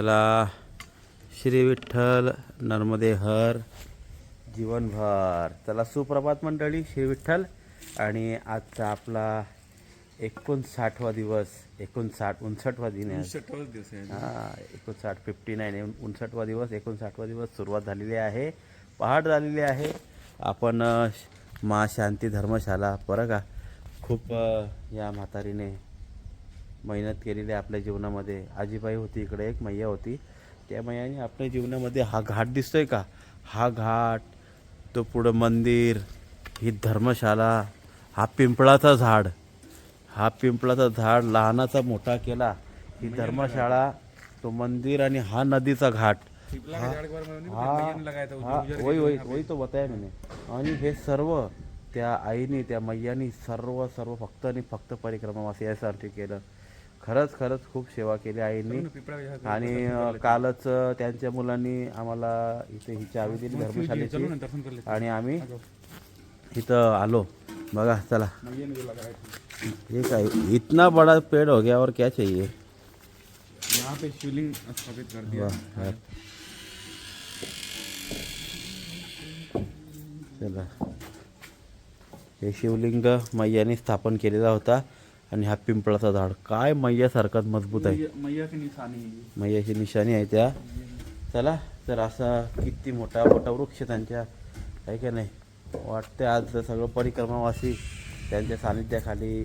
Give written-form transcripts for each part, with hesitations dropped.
चला, श्री विठ्ठल नर्मदे हर जीवनभर. चला, सुप्रभात मंडळी. श्री विठ्ठल. आणि आजचा आपला 59वा दिवस, 59वा दिन आहे. 59 59 59वा दिवस, 59वा दिवस सुरुवात झालेली आहे. पहाट झालेली आहे. आपण मा शांती धर्मशाला बरं का, खूप या म्हातारीने मेहनत केलेली आहे आपल्या जीवनामध्ये. आजीबाई होती इकडे, एक मैया होती. त्या मैयाने आपल्या जीवनामध्ये हा घाट दिसतोय का, हा घाट, तो पुढं मंदिर, ही धर्मशाला, हा पिंपळाचा झाड, हा पिंपळाचा झाड लहानाचा मोठा केला, ही धर्मशाळा, तो मंदिर आणि हा नदीचा घाट. वही तो बताया मैंने. आणि हे सर्व त्या आईने, त्या मैयानी सर्व फक्त फक्त परिक्रमावासी यासाठी केलं. खरंच खूप सेवा केली आईंनी. आणि कालच त्यांच्या मुलांनी आम्हाला इथे ही चावी दिली धर्मशाळेची आणि आम्ही इथं आलो बघा. चला, ये काय इतना बड़ा पेड़ हो गया और क्या चाहिए. यहाँ पे शिवलिंग स्थापित कर दिया. चला, हे शिवलिंग मैयाने स्थापन केलेला होता. आणि हा पिंपळाचा झाड काय मैयासारखाच मजबूत आहे. मैयाची निशाणी आहे त्या. चला, तर असा किती मोठा वृक्ष त्यांच्या आहे का नाही. वाटते आज सगळं परिक्रमावासी त्यांच्या सानिध्याखाली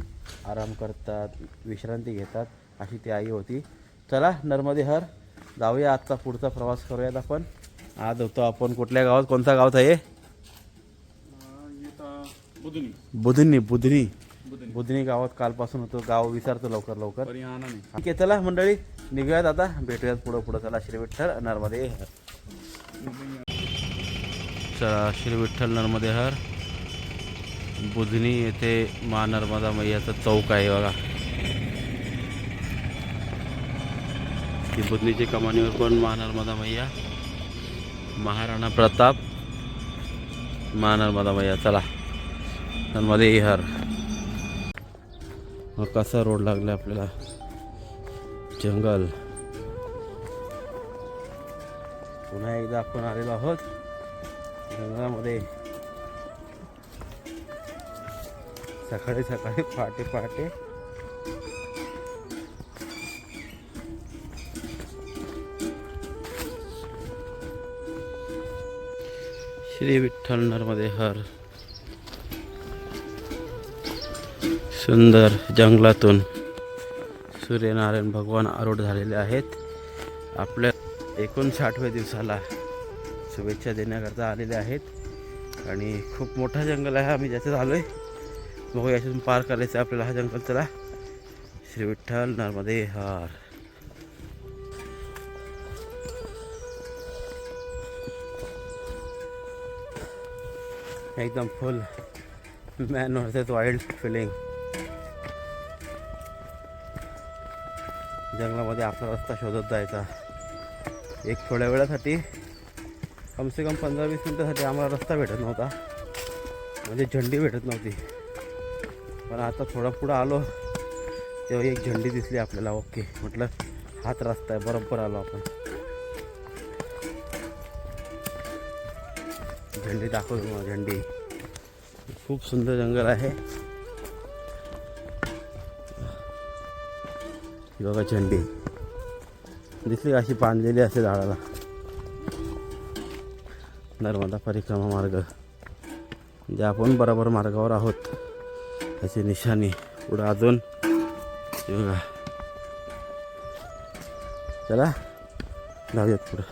आराम करतात, विश्रांती घेतात, अशी ती आई होती. चला, नर्मदे हर जाऊया. आजचा पुढचा प्रवास करूयात आपण. आज होतो आपण कुठल्या गावात, कोणता गावात आहे. बुधनी गावात कालपासून होतो. गाव विचारतो लवकर. ठीक आहे, चला मंडळी, निघूयात आता. भेटूयात पुढं. चला, श्री विठ्ठल नर्मदे हर. चला, श्री विठ्ठल नर्मदे हर. बुधनी येथे मा नर्मदा मैयाचा चौक आहे बघा. ती बुधनीची कमानीवर पण मा नर्मदा मैया, महाराणा प्रताप, मा नर्मदा मैया. चला, नर्मदे हर. मग कसा रोड लागला आपल्याला, जंगल. पुन्हा एकदा आपण आलेलो आहोत जंगलामध्ये. सकाळी पहाटे श्री विठ्ठल नर्मदे हर. सुंदर जंगलातून सूर्यनारायण भगवान आरूढ झालेले आहेत. आपल्या 59व्या दिवसाला शुभेच्छा देण्याकरता आलेले आहेत. आणि खूप मोठा जंगल आहे आम्ही ज्याच्यात आलो आहे. मग याच्यातून पार करायचं आपल्याला हा जंगल. चला, श्री विठ्ठल नर्मदे हर. एकदम full man versus wild feeling. जंगलामध्ये आपला रस्ता शोधत जायचा. एक थोड्या वेळासाठी, कमसे कम 15-20 मिनटासाठी आम्हाला रस्ता भेटत नव्हता, म्हणजे झंडी भेटत नव्हती. पण आता थोडा पुढं आलो तेव्हा एक झंडी दिसली आपल्याला. ओके म्हटलं, हाच रस्ता आहे, बरोबर आलो आपण. झंडी दाखवतो मला, झंडी. खूप सुंदर जंगल आहे. ही बघा झंडी दिसली, अशी बांधलेली असते झाडाला. नर्मदा परिक्रमा मार्ग, म्हणजे आपण बरोबर मार्गावर आहोत याची निशाणी. पुढं अजून बघा. चला, जाऊयात पुढं.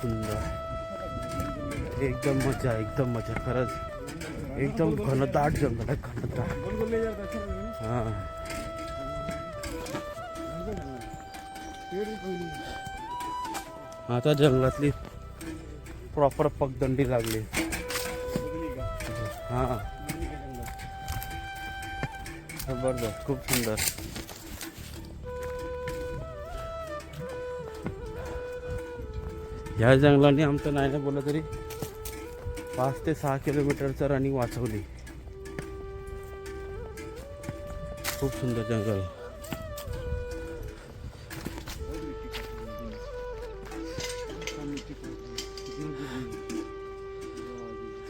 सुंदर, एकदम मजा खरंच. एकदम घनदाट जंगल आहे, घनदाट. हां, आता जंगलातली प्रॉपर पगदंडी लागली. हां, जबरदस्त, खूप सुंदर. ह्या जंगलाने आमचं नाही बोललं तरी 5 ते 6 किलोमीटरचं रनिंग वाचवली. खूप सुंदर जंगल.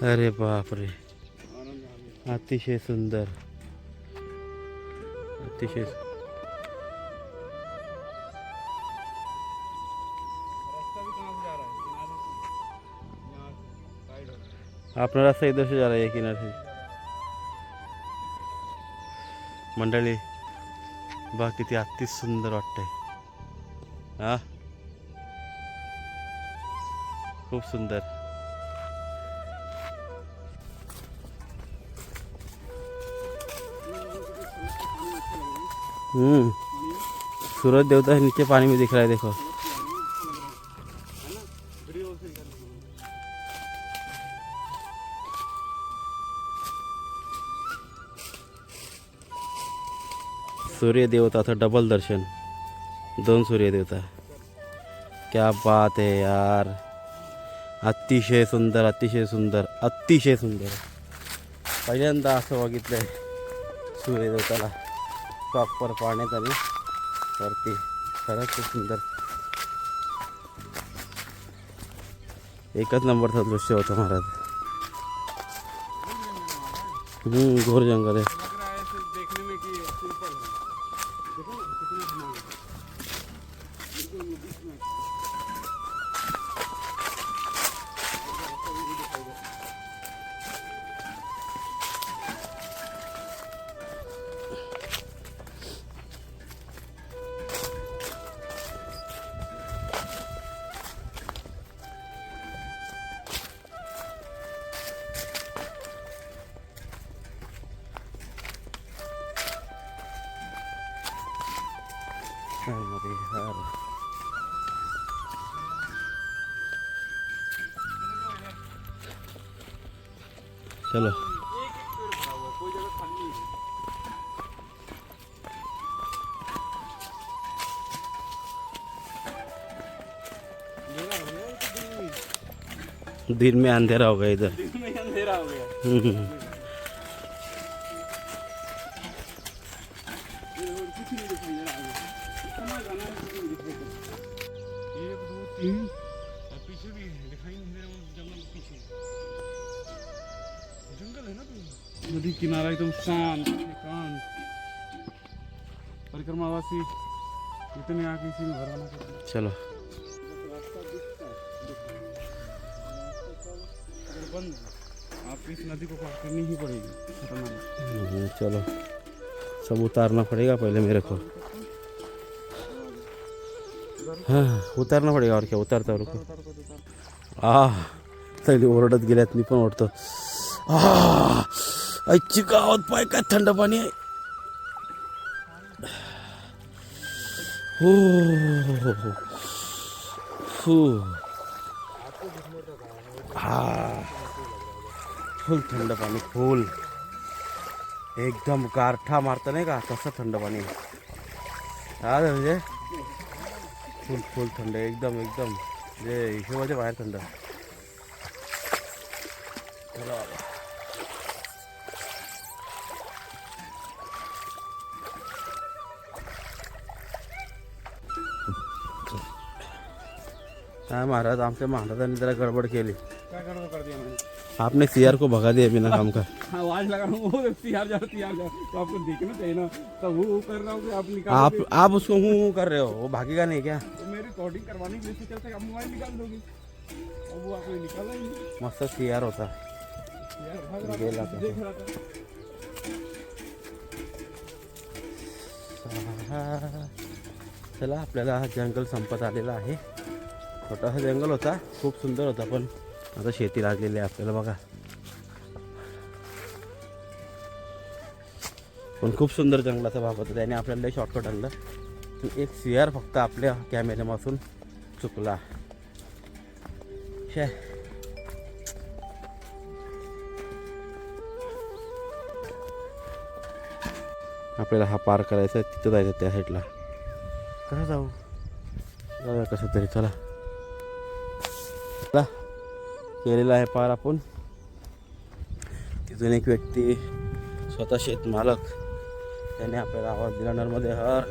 अरे बापरे, आनंद आ गया। अतिशय सुंदर, अतिशय रास्ता भी कहाँ से जा रहा है? किनारे से। यहाँ साइड हो रहा है। अपना रास्ता इधर से जा रहा है किनारे से. मंडळी बा किती अति सुंदर वाटतंय. हा खूप सुंदर. सूरज देवता है नीचे पानी में दिख रहा है, देखो. वीडियो से निकाल। सूर्य देवताचं डबल दर्शन, 2 सूर्य देवता. क्या बात है यार, अतिशय सुंदर, अतिशय सुंदर, अतिशय सुंदर. पहिल्यांदा असं बघितलंय सूर्यदेवताला प्रॉपर पाण्यात आणि वरती. खरंच खूप सुंदर, एकच नंबरचं दृश्य होतं महाराज. घोर जंगल आहे. लग रहा है ऐसे देखने में कि सिंपल है। देखो ना कितना घना है। बिल्कुल बीच में। मध्ये हार. चलो एक एक पेड़ भरा हुआ है, कोई जगह खाली नहीं है। अंधेरा हो गया तो दिन में अंधेरा हो गया इधर. दिन में ही अंधेरा हो गया। ये और कुछ नहीं दिखाई दे रहा है। इतना गाना है कुछ नहीं दिखाई दे रहा। 1 2 3 और पीछे भी दिखाई नहीं दे रहा वो जंगल के पीछे। जंगल है ना तो नदी किनारा एकदम शांत एकांत। परिक्रमावासी इतने आके इसी में भरवाना पड़ता है। चलो रास्ता दिखता है, रास्ता अगर बंद है आपको इस नदी को पार करनी ही पड़ेगी। खतरनाक। चलो सब उतारना पड़ेगा पहले मेरे को. हाँ उतारना पडेगा. और क्या उतारता रुको. सगळी ओरडत गेल्यात, मी पण ओढतो. आजची गावात पाय काय थंड पाणी आहे. हो फुल थंड पाणी, फुल एकदम गारठा मारतं नाही का तसं थंड पाणी. हा म्हणजे फुल फुल थंड, एकदम एकदम जे हिशोबाच्या बाहेर थंड. चला बाबा. हाँ महाराज, आमच्या महाराजांनी जरा गडबड केली. क्या गड़बड़ कर दिया मैंने? आपने सीआर को भगा दिया बिना काम का. हाँ आवाज लगा रहा हूँ वो तैयार जा तो आपको देखना चाहिए ना। तो वो कर रहा हूँ कि आप निकाल आप उसको हूँ कर रहे हो, वो भागेगा नहीं क्या. तो मेरी रिकॉर्डिंग करवाने के लिए तो चलते आप मोबाइल निकाल दोगे। अब वो आपने निकाला ही नहीं। मस्त सीआर होता. यार भाग रहा गेला था, तो. देख रहा था। चला आपल्याला हा जंगल संपत आलेला आहे. छोटासा जंगल होता, खूप सुंदर होता, पण आता शेती लागलेली आहे आपल्याला बघा. पण खूप सुंदर जंगलाचा भाग होता, त्याने आपल्याला शॉर्टकट आणलं. एक सीआर फक्त आपल्या कॅमेऱ्यापासून चुकला. शे आपल्याला हा पार करायचा आहे, तिथं जायचं त्या साईडला. कसं जाऊ, जाऊया कसं तरी. चला चला केलेला आहे पार आपण. तिथून एक व्यक्ती स्वतः शेत मालक त्याने आपल्याला आवाज दिला, नर्मदे हर,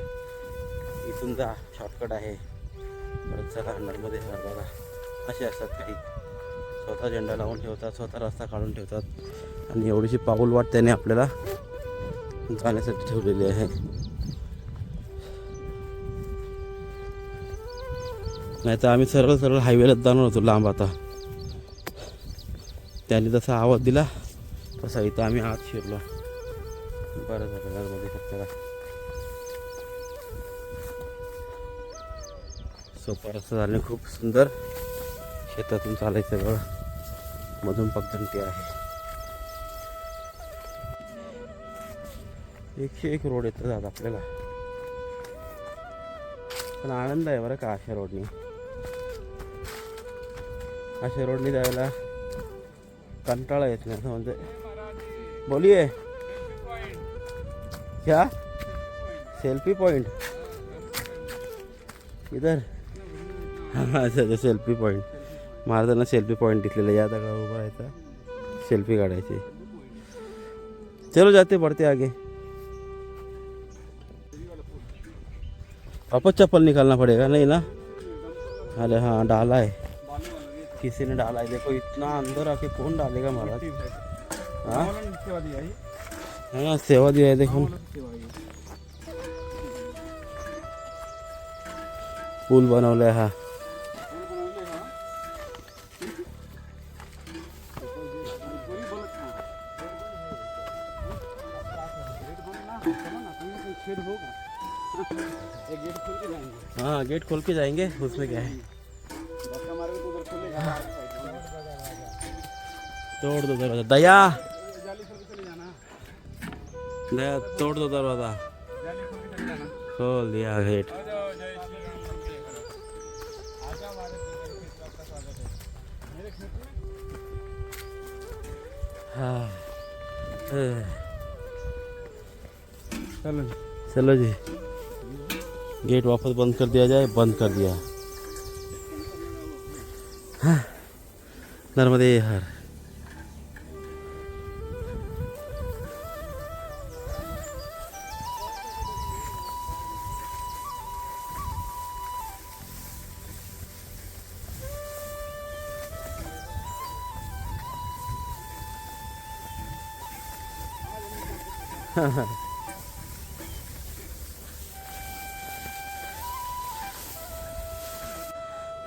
इथून जा, शॉर्टकट आहे. परत चला नर्मदे हर. बघा असे असतात काही स्वतः झेंडा लावून ठेवतात, स्वतः रस्ता काढून ठेवतात आणि एवढीशी पाऊलवाट त्याने आपल्याला जाण्यासाठी ठेवलेली आहे. नाही तर आम्ही सरळ सरळ हायवेलाच जाणार होतो लांब. आता त्याने जसा आवाज दिला तसा इथं आम्ही आत शिरलो. बरं झालं नर्मदे फक्तला सोपा रस्ता झाल्याने खूप सुंदर. शेतातून चालायचं बघ, मधून पगदंती आहे. 101 रोड येतं जात आपल्याला, पण आनंद आहे बरं का अशा रोडनी. अशा रोडनी जायला कंटाळा येत नाही. असं म्हणजे बोलिये क्या सेल्फी पॉइंट इधर. हां अच्छा सेल्फी पॉइंट. महाराजांना सेल्फी पॉइंट दिसलेला, या दगडा उभा राहायचा, सेल्फी काढायची. चलो जाते बढ़ते आगे. वापस चप्पल निकालना पड़ेगा नहीं ना. अरे हाँ डाला है, किसी ने डाला है. देखो इतना अंदर आके कौन डालेगा महाराज. हाँ हाँ सेवा दिया है देखो. पूल बनवलाय हा. हाँ गेट खोल के जाएंगे, उसमें क्या है. तोड़ दो दरवाजा दया. दया तोड़ दो दरवाजा. खोल दिया गेट. हाँ चलो जी, गेट वापस बंद कर दिया जाए. बंद कर दिया. हाँ नर्मदे हर.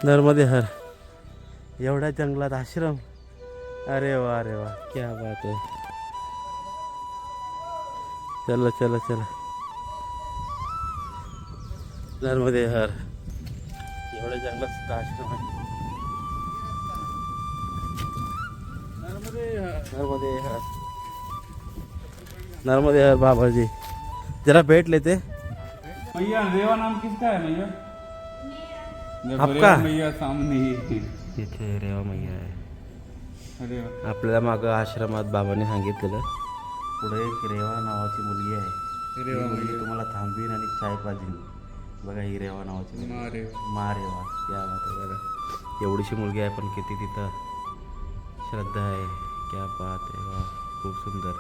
नर्मदे हर. एवढ्या जंगलात आश्रम. अरे वा क्या बात है. चलो चलो चलो नर्मदे हर. एवढ्या जंगलात सुद्धा आश्रम आहे. नर्मदे हर. नर्मदे हर बाबाजी. जरा बैठ लेते. मैया रेवा नाम किसका है मैया. आपका मैया सामने ही इथे रेवा मैया आहे. अरे आपल्याला मागं आश्रमात बाबांनी सांगितलेलं पुढे एक रेवा नावाची मुलगी आहे. रेवा ही मुलगी तुम्हाला थांबवीन आणि चाय पाजीन. बघा ही रेवा नावाची मुलगी. मा रेवा क्या बात आहे. बघा एवढीशी मुलगी आहे पण किती तिथं श्रद्धा आहे. क्या बात आहे. वा खूप सुंदर.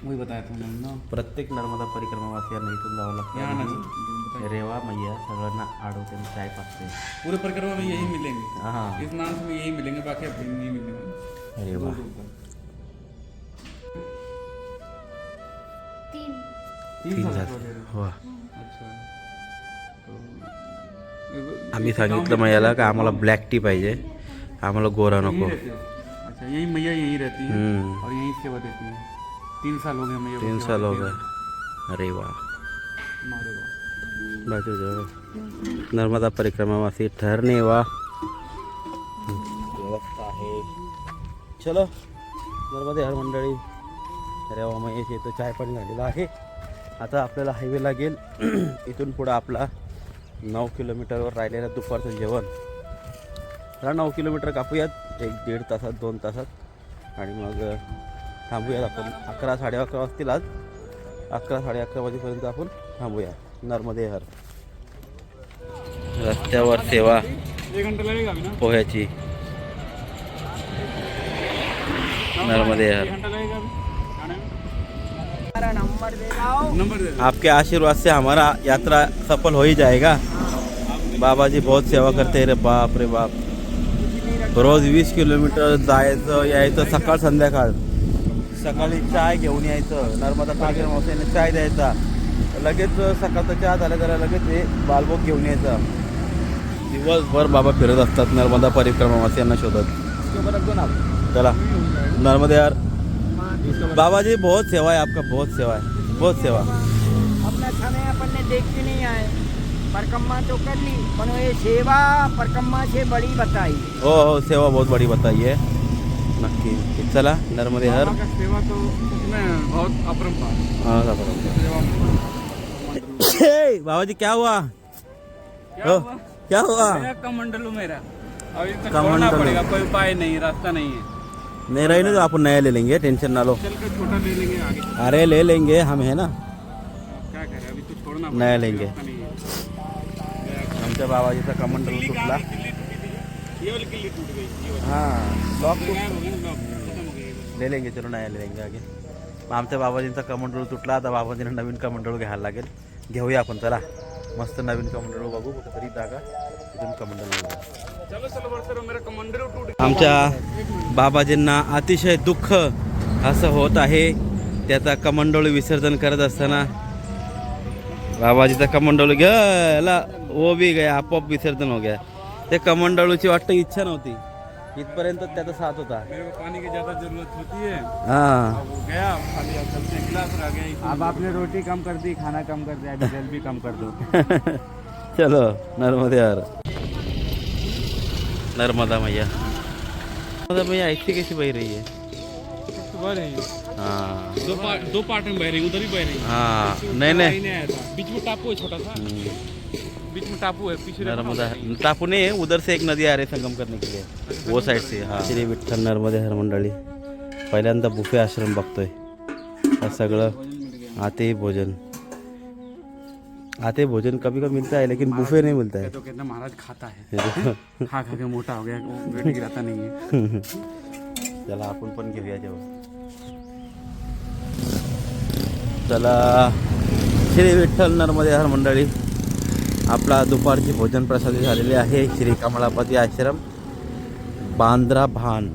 वही बताया तुमने ना. प्रत्येक नर्मदा परिक्रमावासियांना इथून जावं यहाँ ना लागतं. रेवा मैया सगळ्यांना आडवते आणि चाय पाजते. पूरे परिक्रमा में यही मिलेंगे. हाँ इस नाम से यही मिलेंगे, बाकी अब नहीं मिलेंगे. अरे वा. तीन झाले. वा. अच्छा आम्ही सांगितलं मैयाला का आम्हाला ब्लॅक टी पाहिजे, आम्हाला गोरा नको. अच्छा यही मैया यही रहती है और यही सेवा देती है. 3 साल हो गए मैया. 3 साल हो गए. अरे वाह. मारे वाह. बाजू जाओ. नर्मदा परिक्रमावासी ठरणे वा व्यवस्था आहे. चलो नर्मदे हर मंडळी. अरे वा महेश इथं चाय पाणी झालेलं आहे. आता आपल्याला हायवे लागेल. इथून पुढं आपला 9 किलोमीटरवर राहिलेलं दुपारचं जेवण. तर 9 किलोमीटर कापूयात 1-1.5 तासात 2 तासात आणि मग थांबूयात आपण. 11 साडे 11 वाजतील आज. 11 साडे 11 वाजेपर्यंत आपण थांबूया. नर्मदे हर. रस्त्यावर सेवा 1 घंटा लगेगा अभी ना. पोह्याची. नर्मदे हर. 1 घंटा लगेगा अभी आने में. नंबर दे. आपके आशीर्वाद से हमारा यात्रा सफल हो ही जाएगा. बाबा जी बहुत सेवा करते हैं रे बाप रे बाप. रोज 20 किलोमीटर जायचं यायचं सकाळ संध्याकाळ. सकाळी चाय घेऊन यायचं, नर्मदा कागेर मावशीने चाय द्यायचा, लगेच सकाळचा चहा झाला त्याला लगेच हे बालभोग घेऊन यायचा. दिवसभर बाबा फिरत असतात नर्मदा परिक्रमा वासियांना शोधत. चला नर्मदे यार. बाबा जी बहुत सेवा है आपका, बहुत सेवा है, बहुत सेवा. अपना समय अपन ने देख के नहीं आए, परिक्रमा तो कर ली, पर ये सेवा परिक्रमा से बड़ी बताई. हो हो, सेवा बहुत बड़ी बताई है. नक्की. चला नर्मदे हर. बाबा का सेवा तो उसमें बहुत अपरंपार. हाँ, बाबा जी क्या हुआ? क्या हो, हुआ? क्या हुआ? मेरा कमंडलू मेरा अभी तक कमंडलू. छोड़ना पड़ेगा, कोई उपाय नहीं, रास्ता नहीं है. नहीं रही ना तो अपन नया ले लेंगे, टेंशन ना लो. चल के छोटा ले लेंगे आगे. अरे ले लेंगे, हम है ना, क्या करें, अभी तो छोड़ना नया पड़ेगा, लेंगे. रास्ता नहीं है. आमच्या बाबाजीचा कमंडल तुटला. किल्ली टूटी थी, ये वाली किल्ली टूट गई, ये वाली. हाँ लॉक नया हो गया, लॉक खत्म हो गई. ले लेंगे, चलो नया ले लेंगे आगे. मग आमच्या बाबाजींचा कमंडल तुटला, आता बाबाजींना नवीन कमंडल घ्यायला लागेल. घेऊया आपण, चला मस्त नवीन कमंडल बघू कुठेतरी जागा, तिथून कमंडल घेऊया. चलो चलो बरसर मेरा कमंडलू टूट गया. आमच्या बाबाजींना अतिशय दुःख असं होत आहे. त्याचा कमंडोळ विसर्जन करत असताना बाबाजीचा कमंडोळ गेला, वो भी गया, आपोआप विसर्जन हो गया. ते कमंडळूची वाटतं इच्छा नव्हती, इथपर्यंत त्याचा साथ होता. मेरे को पानी की ज्यादा जरूरत होती है. हां अब वो गया खाली, अब चलते हैं, गिलास रह गया इसमें. अब आपने रोटी कम कर दी, खाना कम कर दिया, अभी जल भी कम कर दो. चलो नर्मदे यार. नर्मदा मैया, नर्मदा मैया ऐसी कैसी बह रही है? तो बह रही है. हाँ दो पार्ट में बह रही, उधर ही बह रही. हाँ, नहीं नहीं, नहीं आया था, बीच में टापू है छोटा सा, बीच में टापू है, पीछे नर्मदा टापू नहीं है, उधर से एक नदी आ रही है संगम करने के लिए, वो साइड से. हाँ श्री विठ्ठल नर्मदे हर मंडळी. पहिल्यांदा बुफे आश्रम बघतोय. हे सगळं आते भोजन, आते भोजन कभी कभी मिलता है लेकिन बुफे नहीं मिलता है. तो कहता महाराज खाता है, खा खा के मोटा हो गया, वेट गिराता नहीं है. चला आपण पण घेऊया जेवण. चला श्री विठ्ठल नर्मदे हर मंडळी, आपला दुपारची भोजन प्रसादी झालेली आहे. श्री कमलापती आश्रम बांद्रा भान.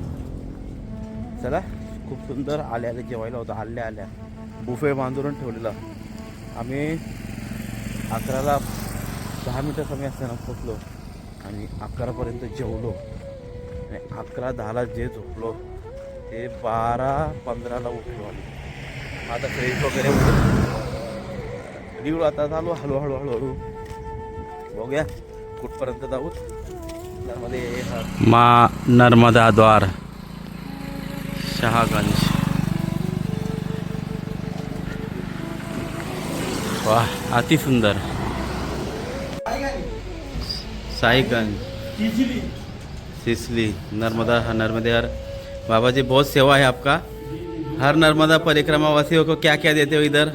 चला खूप सुंदर आल्या आल्या जेवायला होतं, आल्या आल्या बुफे बांधून ठेवलेला. आम्ही 11ला 10 मिनटं कमी असताना पोचलो आणि 11पर्यंत जेवलो आणि 11:10ला जे झोपलो ते 12:15ला उठलो. आम्ही आता फ्रेश वगैरे निवड आता चालू हळूहळू हळूहळू बघूया कुठपर्यंत जाऊ. त्यामध्ये मा नर्मदा द्वार शहागंज. वाह अति सुंदर. साईगंज सिसली नर्मदा नर्मदे हर. बाबा जी बहुत सेवा है आपका. हर नर्मदा परिक्रमा वासियों को क्या क्या देते हो इधर?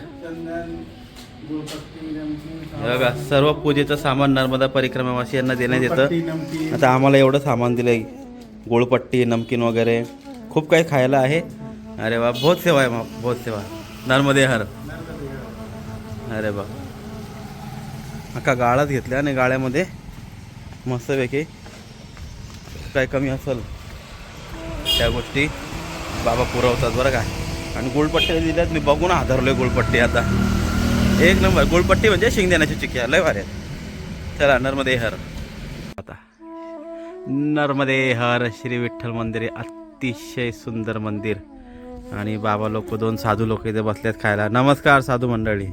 बघा सर्व पूजेचं सामान नर्मदा परिक्रमा वासियांना देण्यात येतं. आता आम्हाला एवढं सामान दिलंय, गोळपट्टी नमकीन वगैरे खूप काही खायला आहे. अरे वा बहुत सेवा आहे, मग बहुत सेवा. नर्मदे हर. अरे बा अख्खा गाळाच घेतल्या आणि गाळ्यामध्ये मस्तपैकी काय कमी असेल त्या गोष्टी बाबा पुरवतात बरं का. आणि गुळपट्टी दिल्यात, मी बघून हादरलोय गुळपट्टी. आता एक नंबर गुळपट्टी म्हणजे शेंगदाण्याची चिक्की लय भारी आहे. चला नर्मदे हर. आता नर्मदे हर श्री विठ्ठल मंदिर, अतिशय सुंदर मंदिर. आणि बाबा लोक, 2 साधू लोक इथे बसलेत खायला. नमस्कार साधू मंडळी.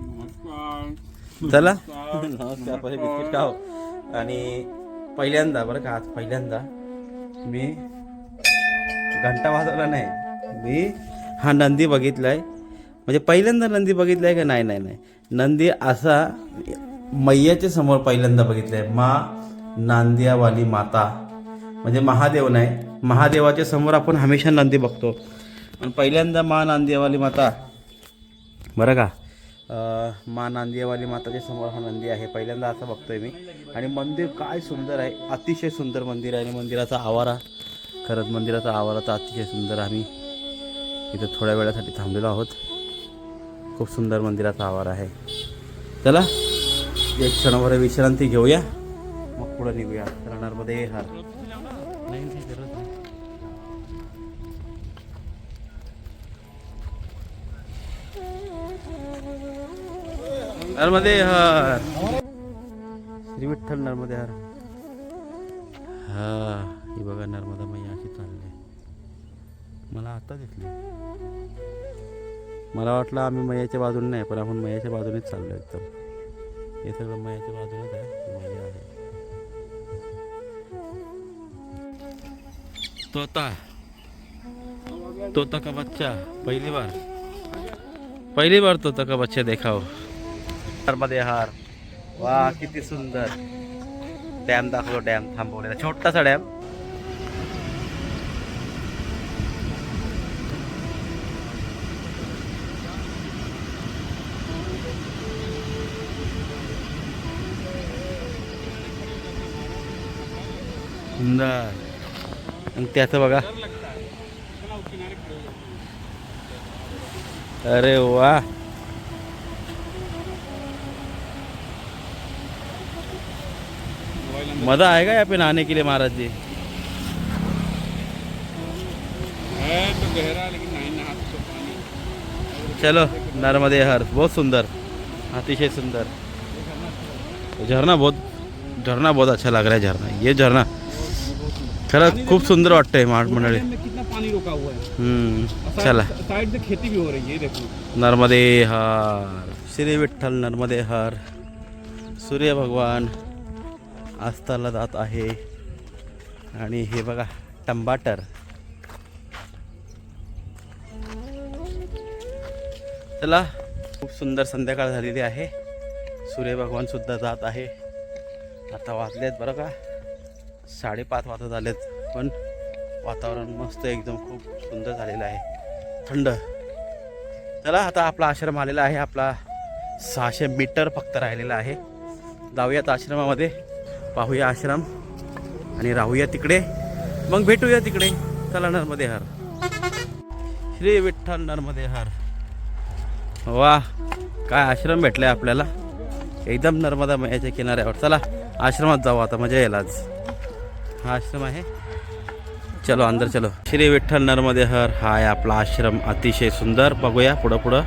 चला नमस्कार. पहिले बिस्किट खाऊ. आणि पहिल्यांदा बरं का, आज पहिल्यांदा मी घंटा वाजवला नाही, मी हा नंदी बघितलाय. म्हणजे पहिल्यांदा नंदी बघितलाय का? नाही नाही नाही, नंदी असा मैयाच्या समोर पहिल्यांदा बघितलाय. मा नांदियावाली माता म्हणजे महादेव नाही, महादेवाच्या समोर आपण हमेशा नंदी बघतो. आणि पहिल्यांदा मा नांदियावाली माता बरं का, मा नांदियावाली माताच्या समोर हा नंदी आहे. पहिल्यांदा असं बघतोय मी. आणि मंदिर काय सुंदर आहे, अतिशय सुंदर मंदिर आहे. आणि मंदिराचा आवारा, खरंच मंदिराचा आवारा तर अतिशय सुंदर. आम्ही इथं थोड्या वेळासाठी थांबलेलो आहोत. खूप सुंदर मंदिराचा आवारा आहे. चला एक क्षणभर विश्रांती घेऊया, मग पुढे निघूया. नर्मदे हर. नाही नाही, गरज नाही. नर्मदे हर श्री विठ्ठल नर्मदे हर. हा ही बघा नर्मदा मैया अशी चालली. मला आता दिसली. मला वाटलं आम्ही मैयाच्या बाजूने नाही, पण आपण मैयाच्या बाजूनेच चाललो एकदम. हे सगळं मैयाच्या बाजूनेच आहे. मैया आहे. तोता का बच्चा पहली बार तोता का बच्चा देखा हो. नर्मदे हार. वा किती सुंदर. डॅम दाखवतो. डॅम थांबवलेला छोटासा डॅम. सुंदर. आणि त्याचं बघा. अरे वा. मजा आएगा यहाँ पे नहाने के लिए महाराज जी. है तो गहरा लेकिन नहीं नहा तो पानी. चलो नर्मदे हर. बहुत सुंदर. अतिशय सुंदर. झरना बहुत अच्छा लग रहा है. झरना ये झरना खरंच खूप सुंदर वाटतंय मंडळी. में कितना पानी रोका हुआ है. चला साइड से खेती भी हो रही है देखो. नर्मदे हर. श्री विठ्ठल नर्मदे हर. सूर्य भगवान अस्ताला जात आहे. आणि हे बघा टंबाटर. चला खूप सुंदर संध्याकाळ झालेली आहे. सूर्य भगवान सुद्धा जात आहे. आता वाजलेत बरं का 5:30 वाजत आलेत, पण वातावरण मस्त एकदम खूप सुंदर झालेलं आहे. थंड. चला आता आपला आश्रम आलेला आहे. आपला 600 मीटर फक्त राहिलेला आहे. जाऊयात आश्रमामध्ये. पाहूया आश्रम आणि राहूया तिकडे. मग भेटूया तिकडे. चला नर्मदे हर. श्री विठ्ठल नर्मदे हर. वा काय आश्रम भेटलाय आपल्याला एकदम नर्मदा मैयाच्या किनाऱ्यावर. चला आश्रमात जाऊ आता. मजा येईल आज. हा आश्रम आहे. चलो अंदर चलो. श्री विठ्ठल नर्मदे हर. हा आहे आपला आश्रम. अतिशय सुंदर. बघूया पुढं पुढं.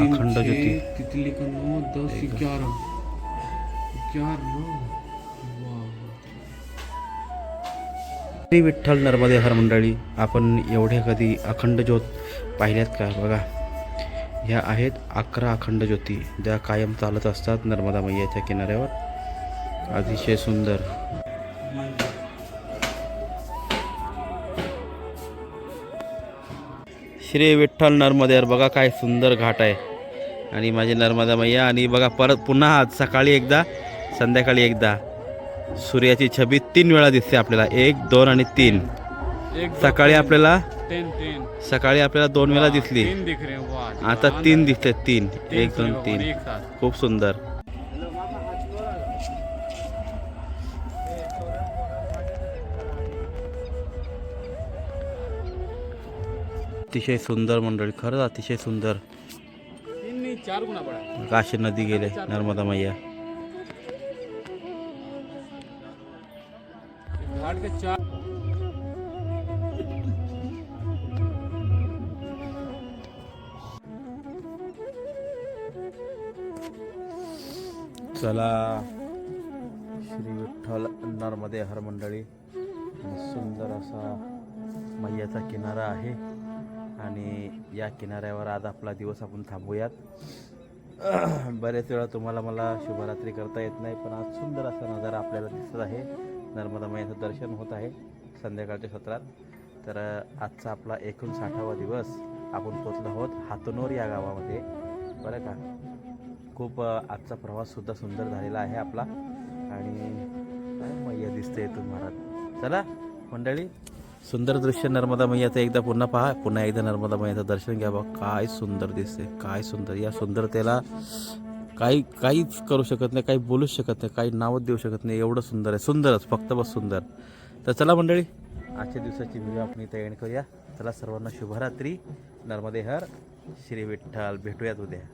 अखंड ज्योती. तितली का 9 10 11 श्री विठ्ठल नर्मदे हर मंडळी. आपण एवढ्या कधी अखंड ज्योत पाहिल्यात का? बघा ह्या आहेत 11 अखंड ज्योती ज्या कायम चालत असतात नर्मदा मैयाच्या किनाऱ्यावर. अतिशय सुंदर. श्री विठ्ठल नर्मदे हर. बघा काय सुंदर घाट आहे. आणि माझी नर्मदा मैया. आणि बघा परत पुन्हा आज सकाळी एकदा संध्याकाळी एकदा सूर्याची छबी 3 वेळा दिसते आपल्याला. 1 2 आणि 3. सकाळी आपल्याला 2 वेळा दिसली. दिख रहे हैं वो आज. आता 3 दिसते. 3 1 2 3. एक साथ. खूप सुंदर. अतिशय सुंदर मंडळी. खरंच अतिशय सुंदर. 3 नहीं 4 गुना बड़ा. काशी नदी गेले नर्मदा मैया. घाट के 4. चला श्री विठ्ठल नर्मदे हर मंडळी. सुंदर असा मैयाचा किनारा आहे. आणि या किनाऱ्यावर आज आपला दिवस आपण थांबूयात. बरेच वेळा तुम्हाला मला शुभरात्री करता येत नाही, पण आज सुंदर असा नजारा आपल्याला दिसत आहे. नर्मदा मैयाचं दर्शन होत आहे संध्याकाळच्या सत्रात. तर आजचा आपला 59वा दिवस आपण पोचलो आहोत हातनोर या गावामध्ये बरं का. खूप आजचा प्रवाससुद्धा सुंदर झालेला आहे आपला. आणि काय मैया दिसते इथून महाराज. चला मंडळी सुंदर दृश्य नर्मदा मैयाचं एकदा पुन्हा पहा. पुन्हा एकदा नर्मदा मैयाचं दर्शन घ्या. बघा काय सुंदर दिसते. काय सुंदर. या सुंदरतेला काहीच करू शकत नाही, काही बोलूच शकत नाही, काही नावच देऊ शकत नाही. एवढं सुंदर आहे. सुंदरच फक्त बस सुंदर. तर चला मंडळी आजच्या दिवसाची व्हिडिओ आपण इथे एंड करूया. चला सर्वांना शुभरात्री. नर्मदे हर, श्री विठ्ठल. भेटूयात उद्या.